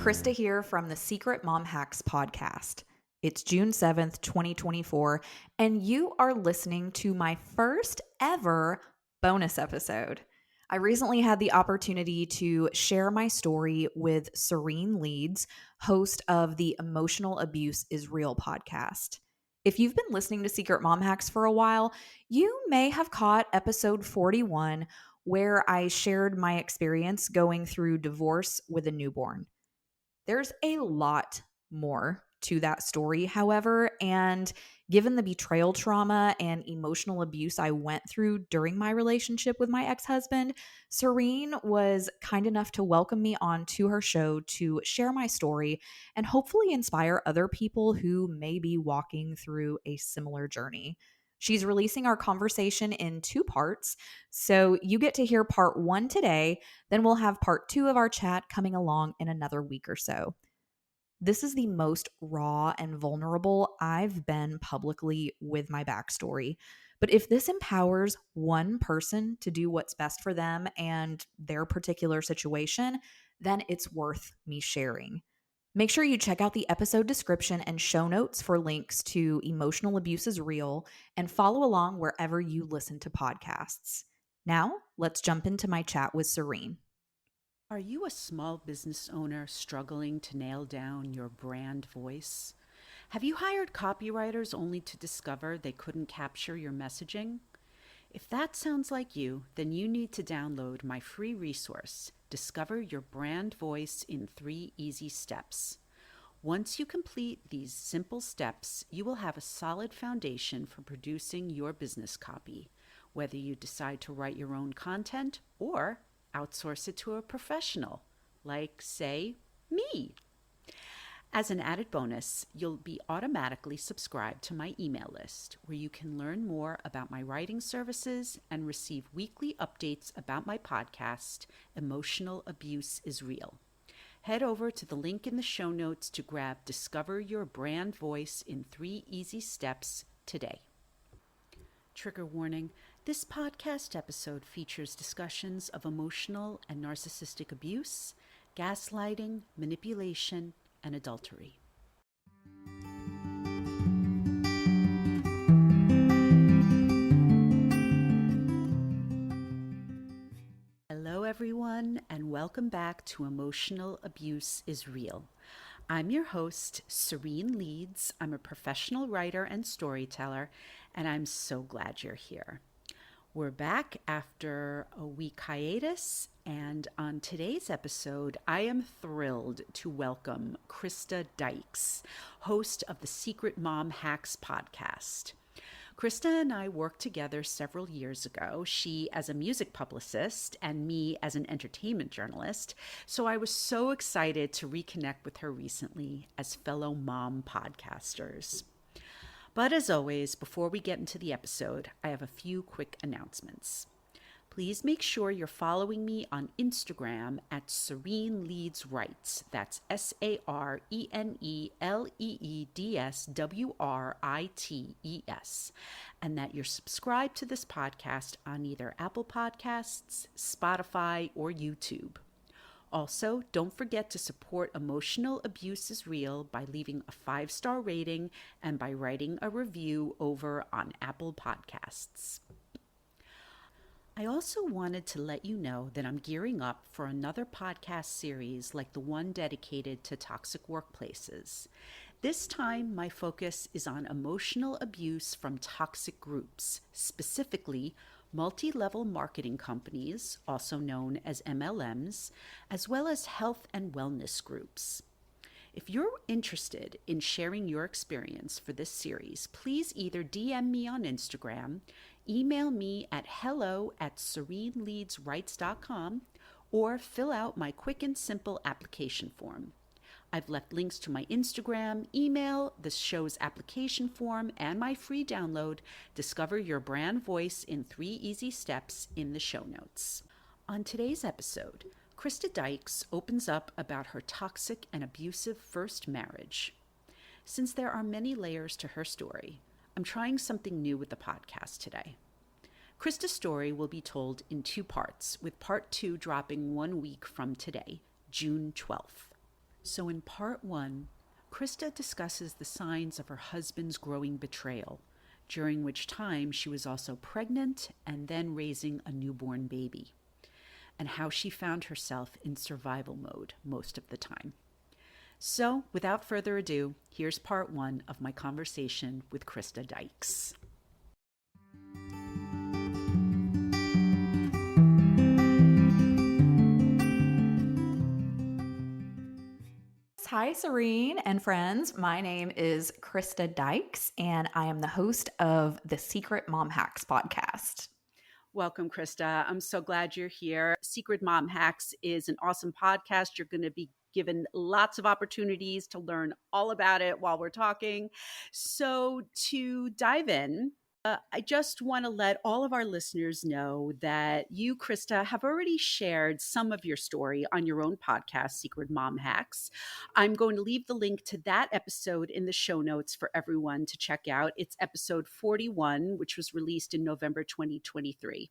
Krista here from the Secret Mom Hacks podcast. It's June 7th, 2024, and you are listening to my first ever bonus episode. I recently had the opportunity to share my story with Sarene Leeds, host of the Emotional Abuse is Real podcast. If you've been listening to Secret Mom Hacks for a while, you may have caught episode 41, where I shared my experience going through divorce with a newborn. There's a lot more to that story, however, and given the betrayal trauma and emotional abuse I went through during my relationship with my ex-husband, Sarene was kind enough to welcome me onto her show to share my story and hopefully inspire other people who may be walking through a similar journey. She's releasing our conversation in 2 parts, so you get to hear part 1 today, then we'll have part 2 of our chat coming along in another week or so. This is the most raw and vulnerable I've been publicly with my backstory. But if this empowers one person to do what's best for them and their particular situation, then it's worth me sharing. Make sure you check out the episode description and show notes for links to Emotional Abuse is Real and follow along wherever you listen to podcasts. Now, let's jump into my chat with Sarene. Are you a small business owner struggling to nail down your brand voice? Have you hired copywriters only to discover they couldn't capture your messaging? If that sounds like you, then you need to download my free resource, Discover Your Brand Voice in 3 Easy Steps. Once you complete these simple steps, you will have a solid foundation for producing your business copy, whether you decide to write your own content or outsource it to a professional, like, say, me. As an added bonus, you'll be automatically subscribed to my email list, where you can learn more about my writing services and receive weekly updates about my podcast, Emotional Abuse is Real. Head over to the link in the show notes to grab Discover Your Brand Voice in 3 Easy Steps today. Trigger warning: this podcast episode features discussions of emotional and narcissistic abuse, gaslighting, manipulation, and adultery. Hello, everyone, and welcome back to Emotional Abuse is Real. I'm your host, Sarene Leeds. I'm a professional writer and storyteller, and I'm so glad you're here. We're back after a week hiatus, and on today's episode, I am thrilled to welcome Krista Dykes, host of the Secret Mom Hacks podcast. Krista and I worked together several years ago, she as a music publicist and me as an entertainment journalist, so I was so excited to reconnect with her recently as fellow mom podcasters. But as always, before we get into the episode, I have a few quick announcements. Please make sure you're following me on Instagram at Sarene Leeds Writes. That's SareneLeedsWrites. And that you're subscribed to this podcast on either Apple Podcasts, Spotify, or YouTube. Also, don't forget to support Emotional Abuse is Real by leaving a 5-star rating and by writing a review over on Apple Podcasts. I also wanted to let you know that I'm gearing up for another podcast series like the one dedicated to toxic workplaces. This time, my focus is on emotional abuse from toxic groups, specifically multi-level marketing companies, also known as MLMs, as well as health and wellness groups. If you're interested in sharing your experience for this series, please either DM me on Instagram, email me at hello@SareneLeedsWrites.com, or fill out my quick and simple application form. I've left links to my Instagram, email, the show's application form, and my free download, Discover Your Brand Voice in 3 Easy Steps, in the show notes. On today's episode, Krista Dykes opens up about her toxic and abusive first marriage. Since there are many layers to her story, I'm trying something new with the podcast today. Krista's story will be told in 2 parts, with part 2 dropping 1 week from today, June 12th. So, in part one, Krista discusses the signs of her husband's growing betrayal, during which time she was also pregnant and then raising a newborn baby, and how she found herself in survival mode most of the time. So, without further ado, here's part one of my conversation with Krista Dykes. Hi, Sarene and friends. My name is Krista Dykes, and I am the host of the Secret Mom Hacks podcast. Welcome, Krista. I'm so glad you're here. Secret Mom Hacks is an awesome podcast. You're going to be given lots of opportunities to learn all about it while we're talking. So, to dive in, I just want to let all of our listeners know that you, Krista, have already shared some of your story on your own podcast, Secret Mom Hacks. I'm going to leave the link to that episode in the show notes for everyone to check out. It's episode 41, which was released in November 2023.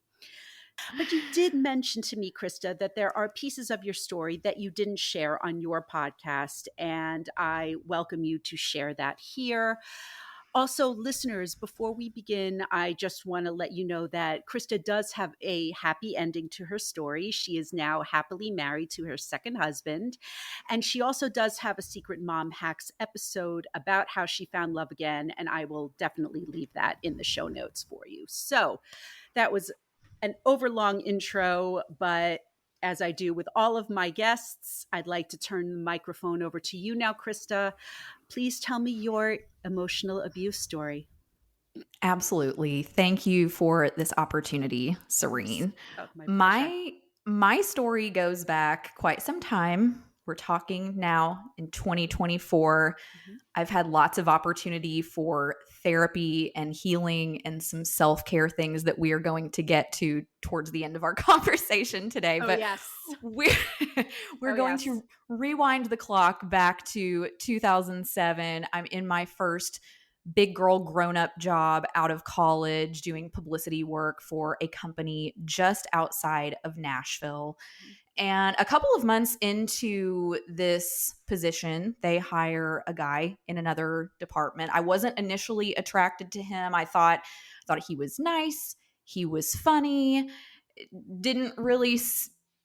But you did mention to me, Krista, that there are pieces of your story that you didn't share on your podcast, and I welcome you to share that here. Also, listeners, before we begin, I just want to let you know that Krista does have a happy ending to her story. She is now happily married to her second husband. And she also does have a Secret Mom Hacks episode about how she found love again. And I will definitely leave that in the show notes for you. So that was an overlong intro, but as I do with all of my guests, I'd like to turn the microphone over to you now, Krista. Please tell me your emotional abuse story. Absolutely. Thank you for this opportunity, Sarene. Oh, my pleasure. My story goes back quite some time. We're talking now in 2024. Mm-hmm. I've had lots of opportunity for therapy and healing and some self-care things that we are going to get to towards the end of our conversation today. Oh, But yes. we're going to rewind the clock back to 2007. I'm in my first big girl grown-up job out of college doing publicity work for a company just outside of Nashville. And a couple of months into this position, they hire a guy in another department. I wasn't initially attracted to him. I thought he was nice, he was funny, didn't really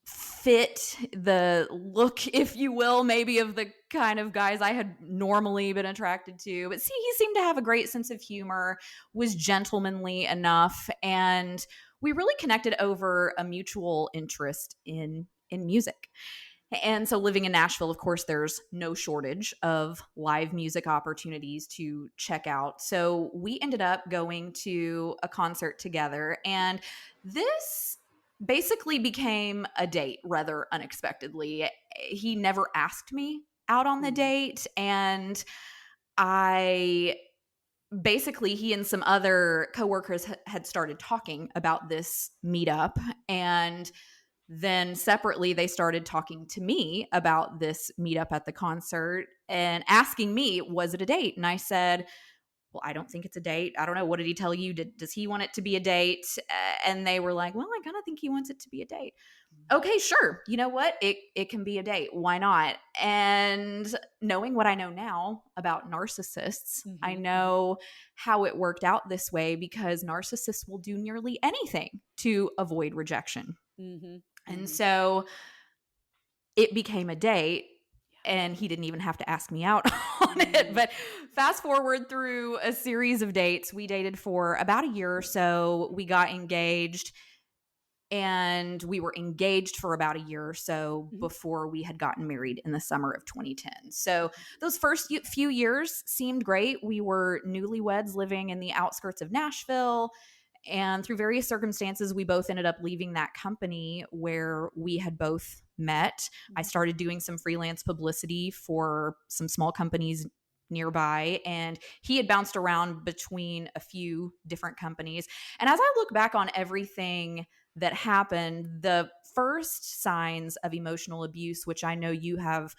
fit the look, if you will, maybe of the kind of guys I had normally been attracted to. But see, he seemed to have a great sense of humor, was gentlemanly enough, and we really connected over a mutual interest in music. And so living in Nashville, of course, there's no shortage of live music opportunities to check out. So we ended up going to a concert together, and this basically became a date rather unexpectedly. He never asked me out on the date, and I basically, he and some other coworkers had started talking about this meetup, and then separately they started talking to me about this meetup at the concert and asking me, was it a date? And I said, well, I don't think it's a date. I don't know. What did he tell you? Does he want it to be a date? And they were like, well, I kind of think he wants it to be a date. Okay, sure. You know what? It can be a date. Why not? And knowing what I know now about narcissists, I know how it worked out this way because narcissists will do nearly anything to avoid rejection. And so it became a date, and he didn't even have to ask me out on it. But fast forward through a series of dates, we dated for about a year or so. We got engaged, and we were engaged for about a year or so before we had gotten married in the summer of 2010. So those first few years seemed great. We were newlyweds living in the outskirts of Nashville. And through various circumstances, we both ended up leaving that company where we had both met. I started doing some freelance publicity for some small companies nearby, and he had bounced around between a few different companies. And as I look back on everything that happened, the first signs of emotional abuse, which I know you have,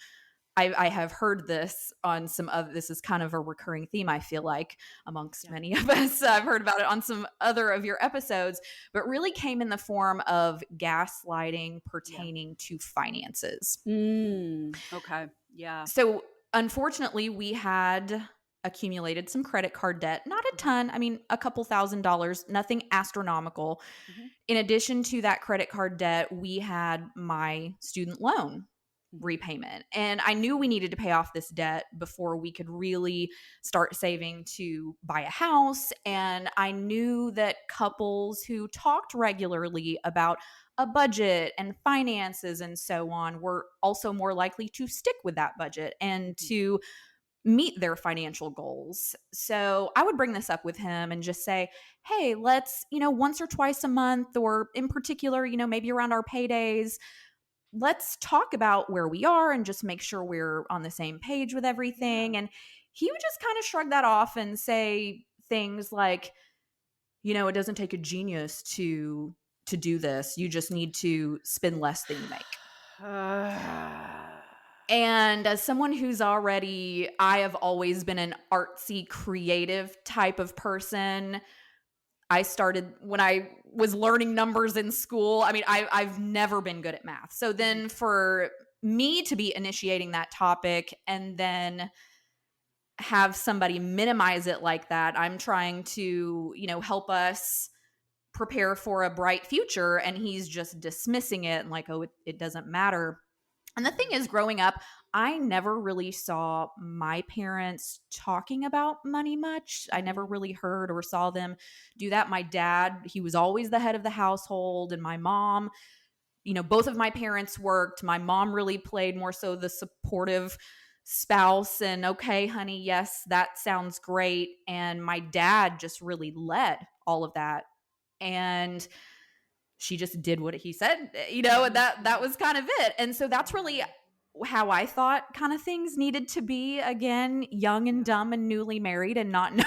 I have heard this on some other, this is kind of a recurring theme, I feel like, amongst many of us. I've heard about it on some other of your episodes, but really came in the form of gaslighting pertaining to finances. Okay. Yeah. So unfortunately, we had accumulated some credit card debt, not a Mhm. ton. I mean, a couple $1,000s, nothing astronomical. Mhm. In addition to that credit card debt, we had my student loan Mhm. repayment. And I knew we needed to pay off this debt before we could really start saving to buy a house. And I knew that couples who talked regularly about a budget and finances and so on were also more likely to stick with that budget and Mhm. to meet their financial goals. So I would bring this up with him and just say, hey, let's, once or twice a month, or in particular, maybe around our paydays, let's talk about where we are and just make sure we're on the same page with Yeah. everything. And he would just kind of shrug that off and say things like, it doesn't take a genius to do this. You just need to spend less than you make. Ah. And as someone who's I have always been an artsy, creative type of person. I started when I was learning numbers in school. I mean, I've never been good at math. So Mhm. then for me to be initiating that topic and then have somebody minimize it like that, I'm trying to, help us prepare for a bright future. And he's just dismissing it and like, oh, it doesn't matter. And the thing Mhm. is, growing up, I never really saw my parents talking about money much. I never Mhm. really heard or saw them do that. My dad, he was always the head of the household, and my mom, both of my parents worked. My mom really played more so the supportive spouse and okay, honey, yes, that sounds great. And my dad just really led all of that. And she just did what he said, and Mhm. that Mhm. was kind of it. And so that's really Yeah. how I thought kind of things needed to be, again, young and Yeah. dumb and newly married and not knowing.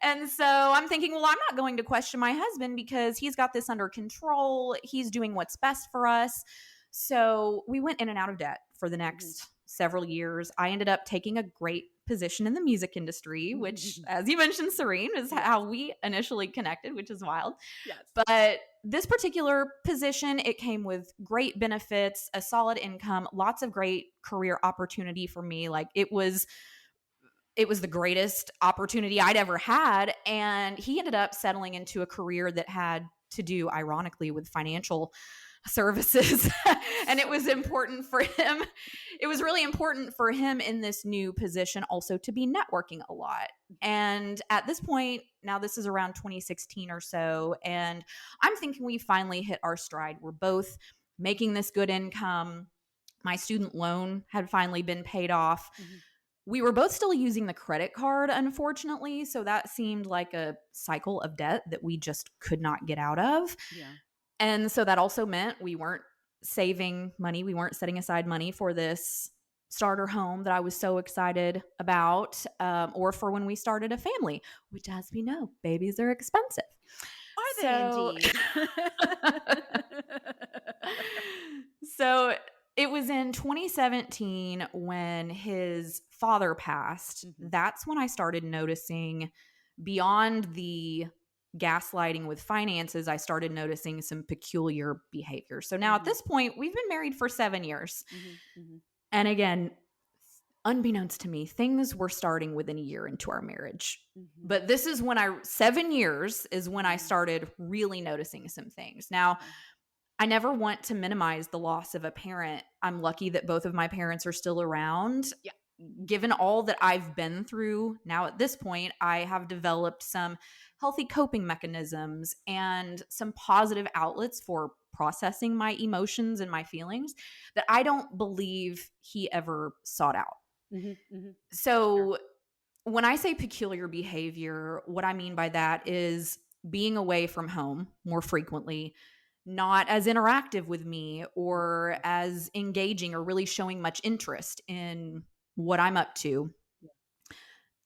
And so I'm thinking, well, I'm not going to question my husband because he's got this under control. He's doing what's best for us. So we went in and out of debt for the Mhm. next several years. I ended up taking a great position in the music industry, which, as you mentioned, Serene, is Yes. how we initially connected, which is wild. Yes. But this particular position, it came with great benefits, a solid income, lots of great career opportunity for me. Like it was the greatest opportunity I'd ever had. And he ended up settling into a career that had to do, ironically, with financial services. And it So was weird. important for him. It was really important for him in this new position also to be networking a lot. And at this point, now this is around 2016 or so, and I'm thinking we finally hit our stride. We're both making this good income. My student loan had finally been paid off. Mhm. We were both still using the credit card, unfortunately. So that seemed like a cycle of debt that we just could not get out of. Yeah. And so that also meant we weren't saving money. We weren't setting aside money for this starter home that I was so excited about, or for when we started a family, which, as we know, babies are expensive. Are they So, indeed? so it was in 2017 when his father passed. Mhm. That's when I started noticing beyond the gaslighting with finances, I started noticing some peculiar behavior. So now at Mhm. this point, we've been married for 7 years. Mhm. Mhm. And again, unbeknownst to me, things were starting within a year into our marriage. Mhm. But this is when 7 years is when I Mhm. started really noticing some things. Now, Okay. I never want to minimize the loss of a parent. I'm lucky that both of my parents are still around. Yeah. Given all that I've been through, now at this point, I have developed some healthy coping mechanisms and some positive outlets for processing my emotions and my feelings that I don't believe he ever sought out. Mhm. Mhm. Sure. So, when I say peculiar behavior, what I mean by that is being away from home more frequently, not as interactive with me or Mhm. as engaging or really showing much interest in what I'm up to, Yeah.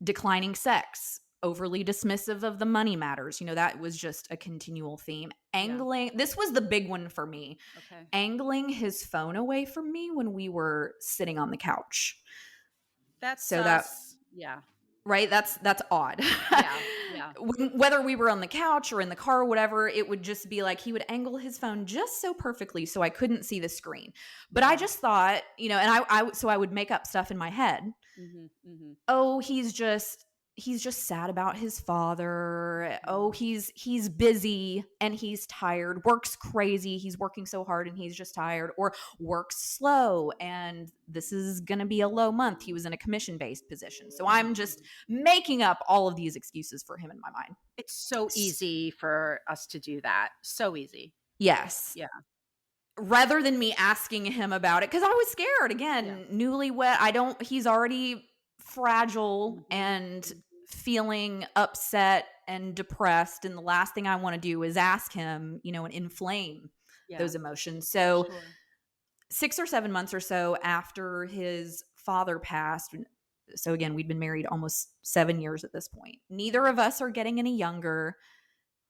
declining sex, overly dismissive of the money matters. That was just a continual theme. Yeah. Angling, this was the big one for me. Okay. Angling his phone away from me when we were sitting on the couch. That's So that sus. Yeah. right? That's odd. Yeah, yeah. Whether we were on the couch or in the car or whatever, it would just be like he would angle his phone just so perfectly so I couldn't see the screen. But I Mhm, just thought, and so I would make up stuff in my head. mhm, mhm, Oh, he's just sad about his father. Oh, mhm, he's busy and he's tired. Works crazy. He's working so hard and he's just tired, or works slow and this is going to be a low month. He was in a commission-based position. So mhm, I'm just mhm. making up all of these excuses for him in my mind. It's so easy for us to do that. So easy. Yes. Yeah, Rather than me asking him about it, because I was scared. yeah. Again, newlywed, he's already fragile Mhm, and mhm. feeling upset and depressed. And the last thing I want to do is ask him, and inflame Yeah, those emotions. So sure. 6 or 7 months or so after his father passed, so again, we'd been married almost 7 years at this point. Neither Mhm, of us are getting any younger.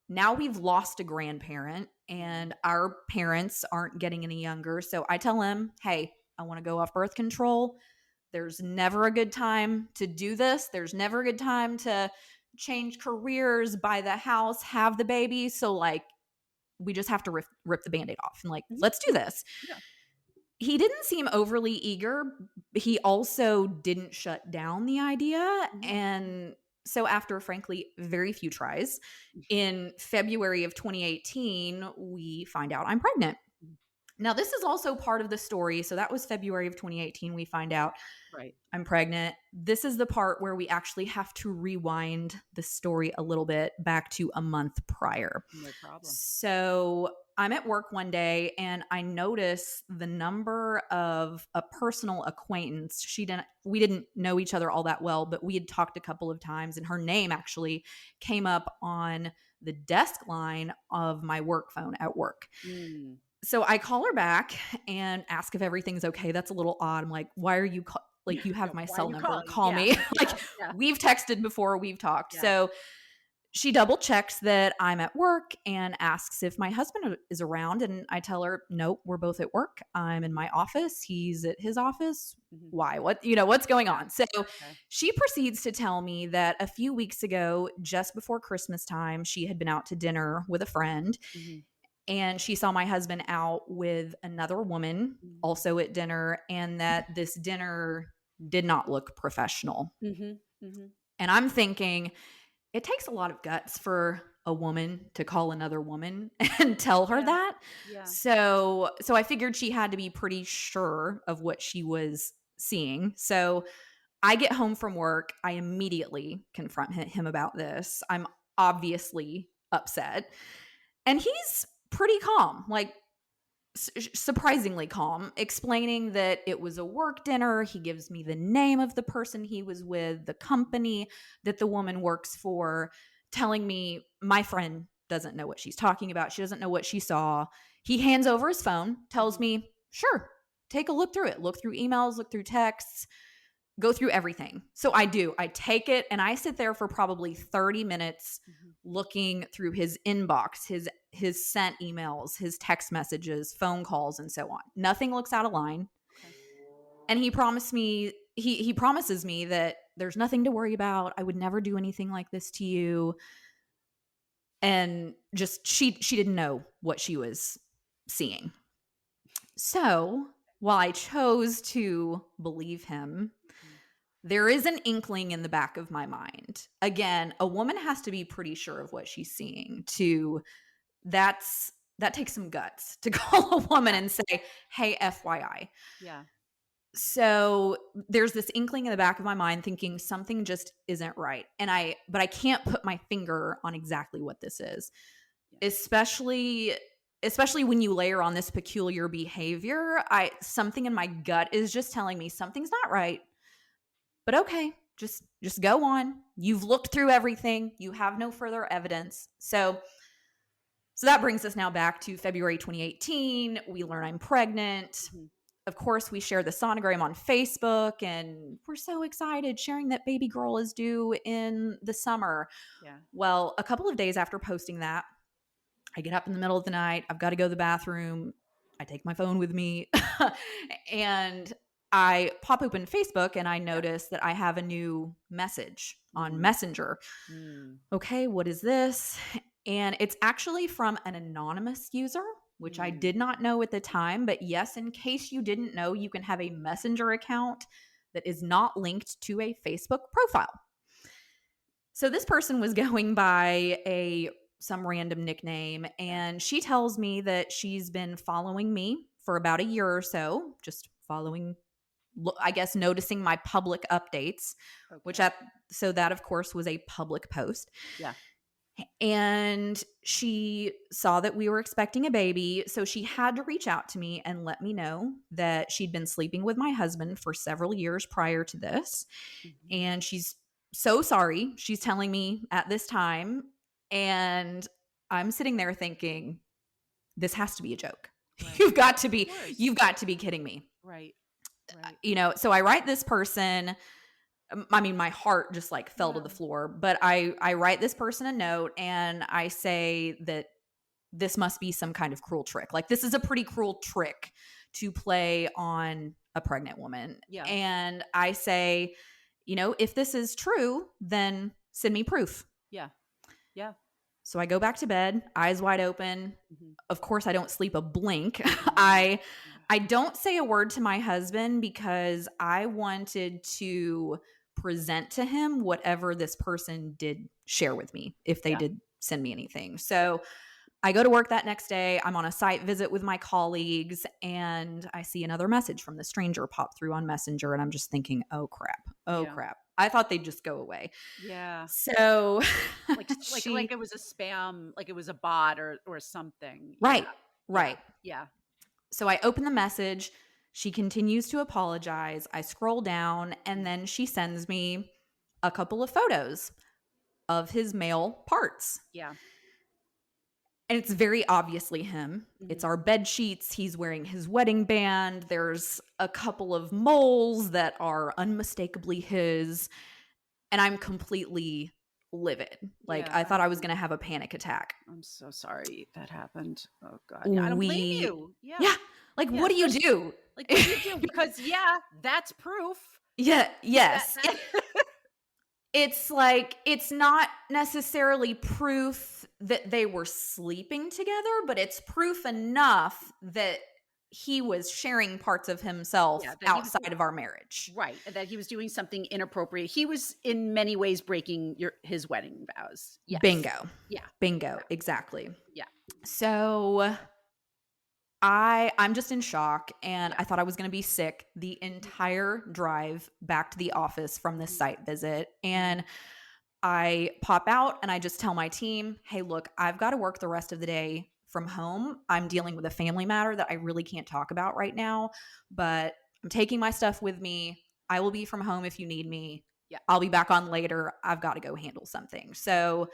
Now we've lost a grandparent mhm, and our parents aren't getting any younger. So I tell him, hey, I want to go off birth control. There's never a good time to do this. There's never a good time to change careers, buy the house, have the baby. So, like, we just have to rip the band aid off and, like, mhm, let's do mhm. this. Yeah. He didn't seem overly eager. He also didn't shut down the idea. Mhm, And so, after frankly, very few tries, in February of 2018, we find out I'm pregnant. mhm. Now, this is also part of the story. So, that was February of 2018. We find out Right. I'm pregnant. This is the part where we actually have to rewind the story a little bit back to a month prior. No problem. So I'm at work one day and I notice the number of a personal acquaintance. We didn't know each other all that well, but we had talked a couple of times and her name actually came up on the desk line of my work phone at work. Mm. So I call her back and ask if everything's okay. That's a little odd. I'm like, why are you like, you Yeah, have my why are cell you number, calling? call Yeah, me. Like, yeah, yeah, we've texted before, we've talked. yeah. So she double checks that I'm at work and asks if my husband is around. And I tell her, nope, we're both at work. I'm in Mhm, my office. He's at his office. mhm. Why? What's going Yeah, on? So okay. she proceeds to tell me that a few weeks ago, just before Christmas time, she had been out to dinner with a friend Mhm, and she saw my husband out with another woman mhm, also at dinner, and that this dinner did not look professional. mhm, mhm. And I'm thinking, it takes a lot of guts for a woman to call another woman and tell her Yeah, that. yeah. So I figured she had to be pretty sure of what she was seeing. So I get home from work, I immediately confront him about this. I'm obviously upset. And he's pretty calm, like surprisingly calm, explaining that it was a work dinner. He gives me the name of the person he was with, the company that the woman works for, telling me my friend doesn't know what she's talking about. She doesn't know what she saw. He hands over his phone, tells Mhm, me, sure, take a look through it, look through emails, look through texts, go through everything. So I do. I take it and I sit there for probably 30 minutes mhm. looking through his inbox, his sent emails, his text messages, phone calls and so on. Nothing looks out of line. Okay. And he promises me that there's nothing to worry about. I would never do anything like this to you. And just she didn't know what she was seeing. So, while I chose to believe him, Mm. there is an inkling in the back of my mind. Again, a woman has to be pretty sure of what she's seeing to that takes some guts to call a woman Yeah, and say, "Hey, FYI." yeah, So there's this inkling in the back of my mind thinking something just isn't right. But I can't put my finger on exactly what this is. yeah. Especially when you layer on this peculiar behavior, I something in my gut is just telling me something's not right. But okay, just go on. You've looked through everything. You have no further evidence. So that brings us now back to February 2018. We learn I'm pregnant. Mhm. Of course, we share the sonogram on Facebook and we're so excited sharing that baby girl is due in the summer. Yeah. Well, a couple of days after posting that, I get up in the middle of the night. I've got to go to the bathroom. I take my phone with me. And I pop open Facebook and I Yeah. notice that I have a new message on Mm. Messenger. Mm. Okay, what is this? And it's actually from an anonymous user, which I Mm. did not know at the time. But yes, in case you didn't know, you can have a Messenger account that is not linked to a Facebook profile. So this person was going by some random nickname, Yeah. and she tells me that she's been following me for about a year or so, just following, I guess, noticing my public updates, Okay. so that of course was a public post. Yeah. And she saw that we were expecting a baby, so she had to reach out to me and let me know that she'd been sleeping with my husband for several years prior to this. Mhm. And she's so sorry. She's telling me at this time. And I'm sitting there thinking, this has to be a joke. Right. You've got to Of be, course. you've got to be kidding me. Right. Right. So I write this person. I mean, my heart just like fell to Yeah. the floor, but I write this person a note and I say that this must be some kind of cruel trick. Like, this is a pretty cruel trick to play on a pregnant woman. Yeah. And I say, if this is true, then send me proof. Yeah. Yeah. So I go back to bed, eyes wide open. Mhm. Of course, I don't sleep a blink. Mm. I don't say a word to my husband because I wanted to present to him whatever this person did share with me, if they Yeah. did send me anything. Yeah. So I go to work that next day. I'm on a site visit with my colleagues, and I see another message from the stranger pop through on Messenger. And I'm just thinking, oh crap. Oh Yeah. crap. I thought they'd just go away. Yeah. So Like it was a spam, like it was a bot or something. right, Yeah. Yeah. right. Yeah. So I open the message. She continues to apologize. I scroll down, and then she sends me a couple of photos of his male parts. Yeah. And it's very obviously him. It's Mhm. our bed sheets. He's wearing his wedding band. There's a couple of moles that are unmistakably his. And I'm completely livid. Like, Yeah. I thought I was going to have a panic attack. I'm so sorry that happened. Oh God. Yeah. I don't blame We, you. Yeah. yeah. Like, Yeah. what do you Especially do? like what do you do? Because yeah, that's proof. Yeah, That yes. that It's like, it's not necessarily proof that they were sleeping together, but it's proof enough that he was sharing parts of himself yeah, that he was outside of our marriage. right, and that he was doing something inappropriate. He was in many ways breaking his wedding vows. Yes. Bingo. Yeah. Bingo. Exactly. Yeah. So I'm just in shock, and Yeah. I thought I was going to be sick the entire drive back to the office from this site visit. And I pop out and I just tell my team, hey, look, I've got to work the rest of the day from home. I'm dealing with a family matter that I really can't talk about right now, but I'm taking my stuff with me. I will be from home if you need me. Yeah. I'll be back on later. I've got to go handle something. So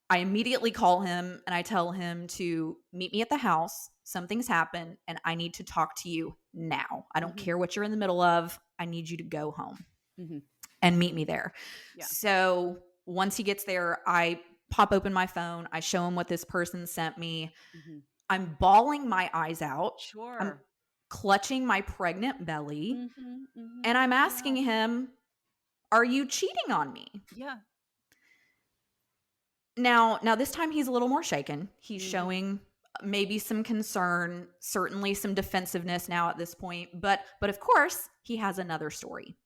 I immediately call him and I tell him to meet me at the house. Something's happened and I need to talk to you now. I don't Mhm. care what you're in the middle of. I need you to go home Mhm. and meet me there. Yeah. So once he gets there, I pop open my phone. I show him what this person sent me. Mhm. I'm bawling my eyes out. I'm Sure. clutching my pregnant belly. Mhm. And Mhm. I'm asking Yeah. him, are you cheating on me? Yeah. Now this time he's a little more shaken. He's Mhm. showing maybe some concern, certainly some defensiveness now at this point, but of course, he has another story.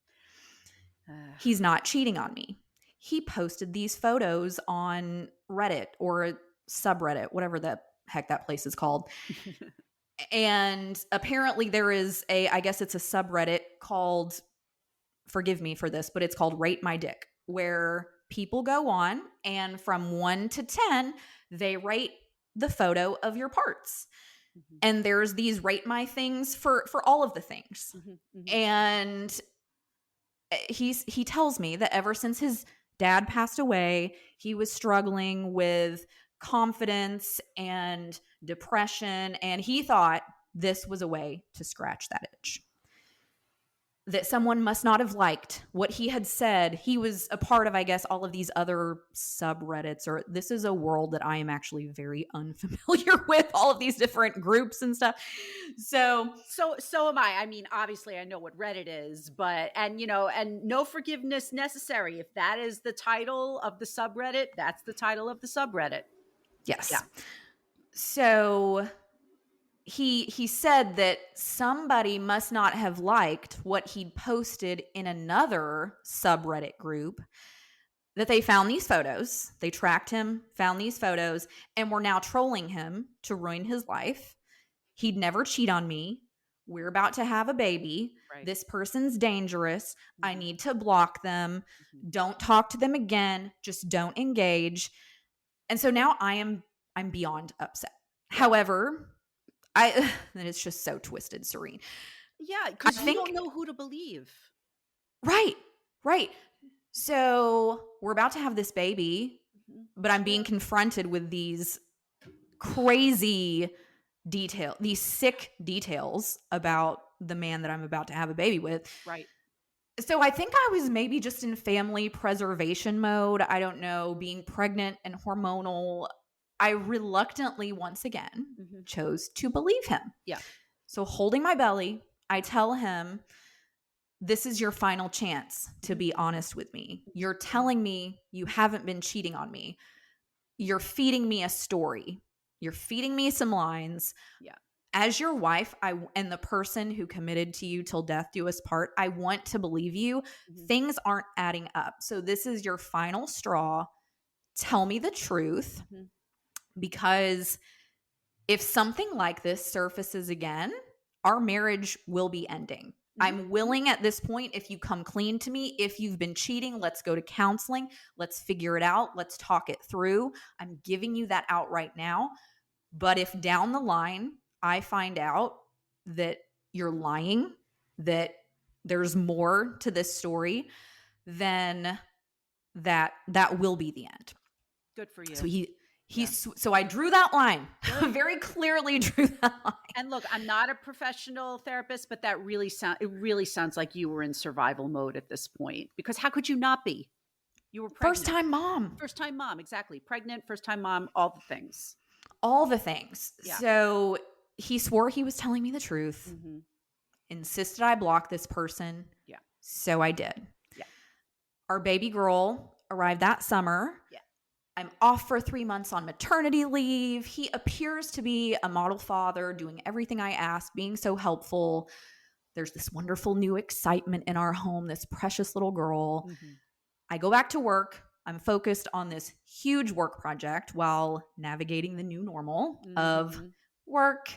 He's not cheating on me. He posted these photos on Reddit or subreddit, whatever the heck that place is called. And apparently there is I guess it's a subreddit called, forgive me for this, but it's called Rate My Dick, where people go on and from 1 to 10, they rate the photo of your parts. Mhm. And there's these rate my things for all of the things. Mhm. Mhm. And he tells me that ever since his dad passed away, he was struggling with confidence and depression, and he thought this was a way to scratch that itch. that someone must not have liked what he had said. He was a part of, I guess, all of these other subreddits, or this is a world that I am actually very unfamiliar with, all of these different groups and stuff. So am I. I mean, obviously I know what Reddit is, but and no forgiveness necessary. If that is the title of the subreddit, that's the title of the subreddit. Yes. Yeah. So he said that somebody must not have liked what he'd posted in another subreddit group, that they found these photos, they tracked him, found these photos, and were now trolling him to ruin his life. He'd never cheat on me. We're about to have a baby. Right. This person's dangerous. I Mhm. need to block them. Mhm. Don't talk to them again. Just don't engage. And so now I'm beyond upset. Yeah. However, and it's just so twisted, Sarene. Yeah, I because you think don't know who to believe. right. So we're about to have this baby, Mhm. but I'm being confronted with these crazy these sick details about the man that I'm about to have a baby with. Right. So I think I was maybe just in family preservation mode. I don't know, being pregnant and hormonal. I reluctantly, once again, Mhm. chose to believe him. Yeah. So holding my belly, I tell him, this is your final chance to be honest with me. You're telling me you haven't been cheating on me. You're feeding me a story. You're feeding me some lines. Yeah. As your wife, and the person who committed to you till death do us part, I want to believe you. Mhm. Things aren't adding up. So this is your final straw. Tell me the truth, Mhm. because if something like this surfaces again, our marriage will be ending. Mhm. I'm willing at this point, if you come clean to me, if you've been cheating, let's go to counseling. Let's figure it out. Let's talk it through. I'm giving you that out right now. But if down the line I find out that you're lying, that there's more to this story, then that will be the end. Good for you. So Yeah. so I drew that line. Good. Very clearly drew that line. And look, I'm not a professional therapist, but it really sounds like you were in survival mode at this point, because how could you not be? You were pregnant. First time mom. First time mom, exactly. Pregnant, first time mom, all the things. All the things. Yeah. So he swore he was telling me the truth, Mm-hmm. insisted I block this person. Yeah. So I did. Yeah. Our baby girl arrived that summer. Yeah. I'm off for 3 months on maternity leave. He appears to be a model father, doing everything I asked, being so helpful. There's this wonderful new excitement in our home, this precious little girl. Mm-hmm. I go back to work. I'm focused on this huge work project while navigating the new normal of work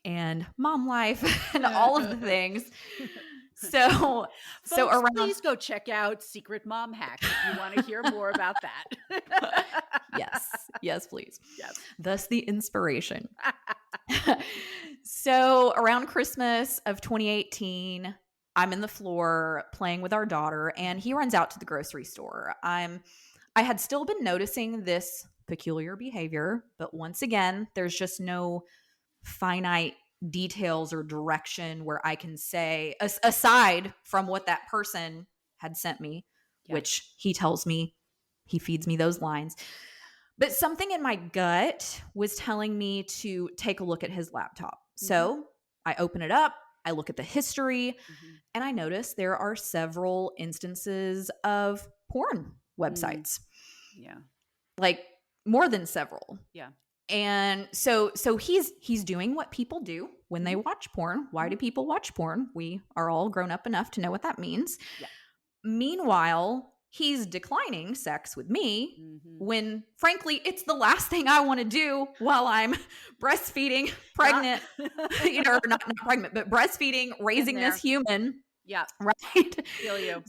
and mom life and all of the things. So Folks, around, please go check out Secret Mom Hacks if you want to hear more about that. yes, please. Yes. Thus the inspiration. So around Christmas of 2018, I'm in the floor playing with our daughter, and he runs out to the grocery store. I had still been noticing this peculiar behavior, but once again, there's just no finite details or direction where I can say, aside from what that person had sent me, which he tells me, he feeds me those lines. But something in my gut was telling me to take a look at his laptop. So I open it up, I look at the history, and I notice there are several instances of porn websites. Yeah. Like more than several. Yeah. And so he's doing what people do when they watch porn. Why do people watch porn? We are all grown up enough to know what that means. Yeah. Meanwhile, he's declining sex with me when, frankly, it's the last thing I want to do while I'm breastfeeding, pregnant, or not pregnant, but breastfeeding, raising this human. Yeah. Right. Feel you.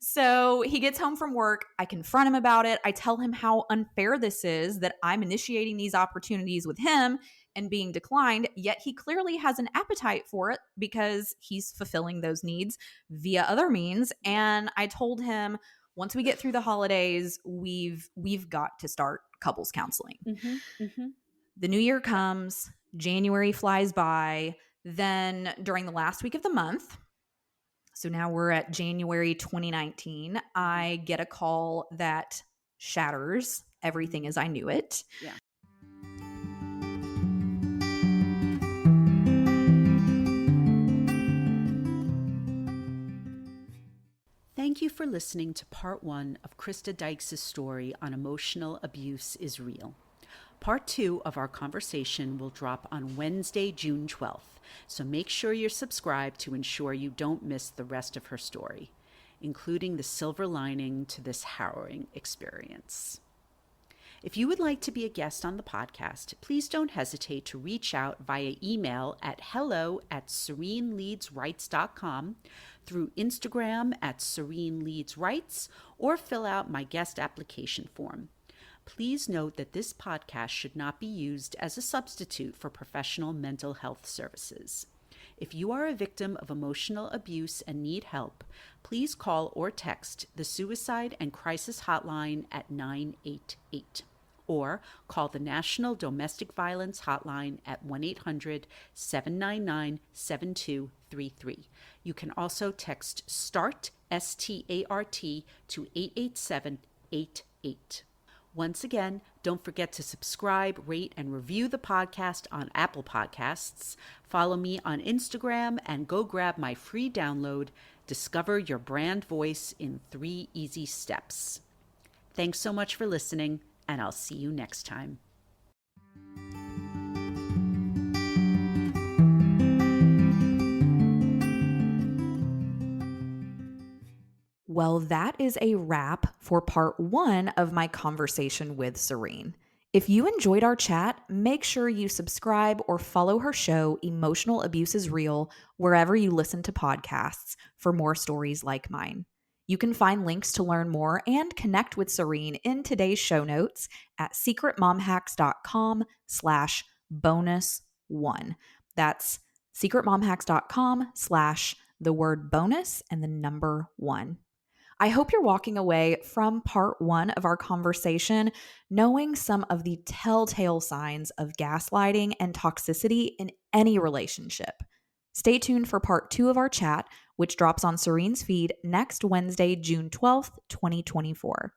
So he gets home from work. I confront him about it. I tell him how unfair this is, that I'm initiating these opportunities with him and being declined, yet he clearly has an appetite for it because he's fulfilling those needs via other means. And I told him, once we get through the holidays, we've got to start couples counseling. The new year comes, January flies by. Then during the last week of the month, so now we're at January 2019, I get a call that shatters everything as I knew it. Yeah. Thank you for listening to part 1 of Krista Dykes' story on emotional abuse is real. Part 2 of our conversation will drop on Wednesday, June 12th, so make sure you're subscribed to ensure you don't miss the rest of her story, including the silver lining to this harrowing experience. If you would like to be a guest on the podcast, please don't hesitate to reach out via email at hello@SareneLeedsWrites.com, through Instagram at SareneLeedsWrites, or fill out my guest application form. Please note that this podcast should not be used as a substitute for professional mental health services. If you are a victim of emotional abuse and need help, please call or text the Suicide and Crisis Hotline at 988. Or call the National Domestic Violence Hotline at 1-800-799-7233. You can also text START, START, to 88788. Once again, don't forget to subscribe, rate, and review the podcast on Apple Podcasts. Follow me on Instagram and go grab my free download, Discover Your Brand Voice in 3 Easy Steps. Thanks so much for listening, and I'll see you next time. Well, that is a wrap for part 1 of my conversation with Sarene. If you enjoyed our chat, make sure you subscribe or follow her show, Emotional Abuse is Real, wherever you listen to podcasts for more stories like mine. You can find links to learn more and connect with Sarene in today's show notes at secretmomhacks.com/bonus1. That's secretmomhacks.com/the word bonus and the number 1. I hope you're walking away from part 1 of our conversation knowing some of the telltale signs of gaslighting and toxicity in any relationship. Stay tuned for part 2 of our chat, which drops on Sarene's feed next Wednesday, June 12th, 2024.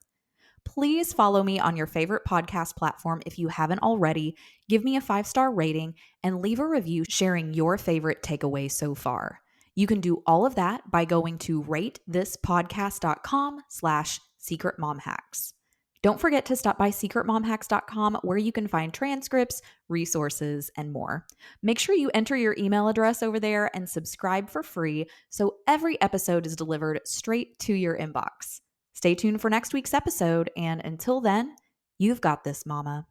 Please follow me on your favorite podcast platform if you haven't already. Give me a 5-star rating and leave a review sharing your favorite takeaway so far. You can do all of that by going to ratethispodcast.com/secretmomhacks. Don't forget to stop by secretmomhacks.com where you can find transcripts, resources, and more. Make sure you enter your email address over there and subscribe for free so every episode is delivered straight to your inbox. Stay tuned for next week's episode, and until then, you've got this, mama.